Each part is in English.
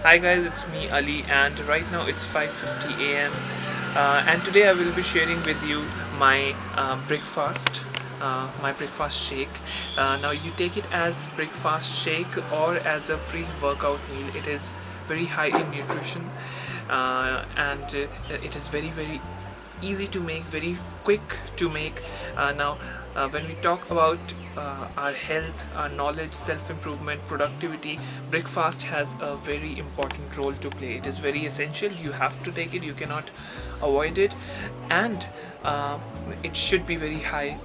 Hi guys, it's me Ali, and right now it's 5:50 a.m. And today I will be sharing with you my my breakfast shake. Now you take it as breakfast shake or as a pre-workout meal. It is very high in nutrition, and it is very easy to make, very quick to make. When we talk about our health, our knowledge, self-improvement, productivity, breakfast has a very important role to play. It is very essential. You have to take it. You cannot avoid it, and it should be very high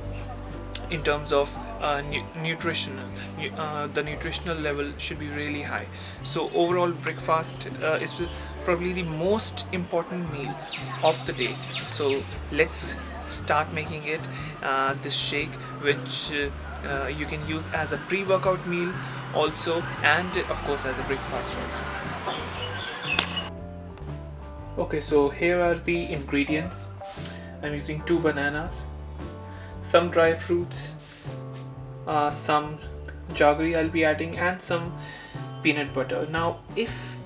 in terms of the nutritional level should be really high. So overall breakfast is probably the most important meal of the day. So let's start making it, this shake, which you can use as a pre-workout meal also, and of course as a breakfast also. Okay, so here are the ingredients. I'm using 2 bananas, some dry fruits, some jaggery I'll be adding, and some peanut butter. Now if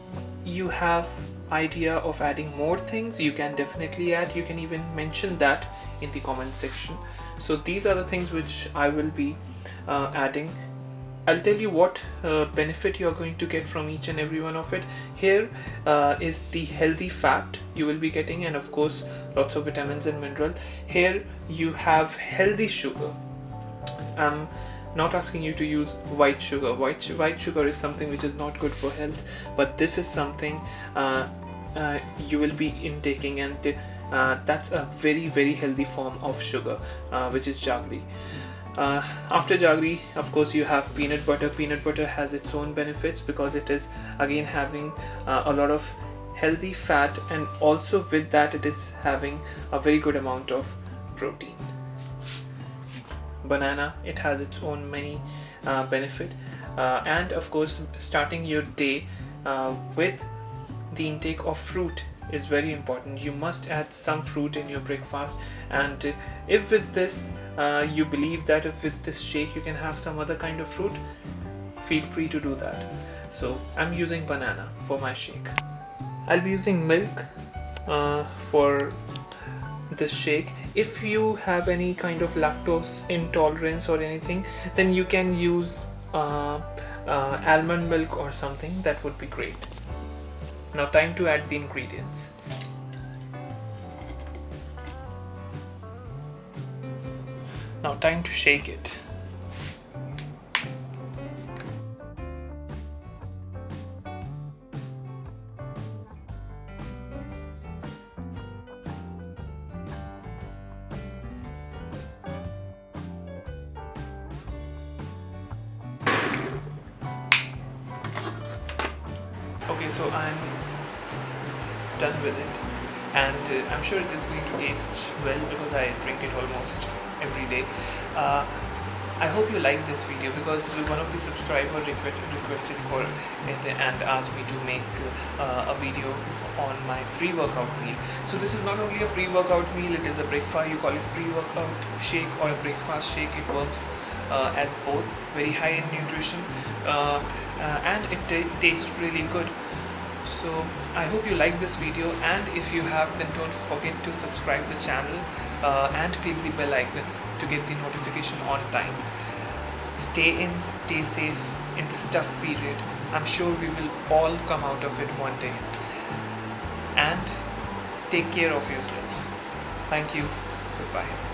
you have idea of adding more things, you can definitely add. You can even mention that in the comment section. So these are the things which I will be adding. I'll tell you what benefit you're going to get from each and every one of it. Here is the healthy fat you will be getting, and of course lots of vitamins and mineral. Here you have healthy sugar. I'm not asking you to use white sugar. White sugar is something which is not good for health, but this is something you will be intaking, and that's a very healthy form of sugar, which is jaggery. After jaggery, of course, you have peanut butter. Peanut butter has its own benefits because it is again having a lot of healthy fat, and also with that it is having a very good amount of protein. Banana, it has its own many benefit, and of course starting your day with the intake of fruit is very important. You must add some fruit in your breakfast, and if with this you believe that if with this shake you can have some other kind of fruit, feel free to do that. So I'm using banana for my shake. I'll be using milk for this shake. If you have any kind of lactose intolerance or anything, then you can use almond milk or something. That would be great. Now time to add the ingredients. Now time to shake it. Okay, so I'm done with it, and I'm sure it is going to taste well because I drink it almost every day. I hope you like this video because one of the subscriber requested for it and asked me to make a video on my pre-workout meal. So this is not only a pre-workout meal, it is a breakfast. You call it pre-workout shake or a breakfast shake. It works as both, very high in nutrition, and it tastes really good. So I hope you like this video, and if you have, then don't forget to subscribe the channel and click the bell icon to get the notification on time. Stay in, stay safe in this tough period. I'm sure we will all come out of it one day. And take care of yourself. Thank you. Goodbye.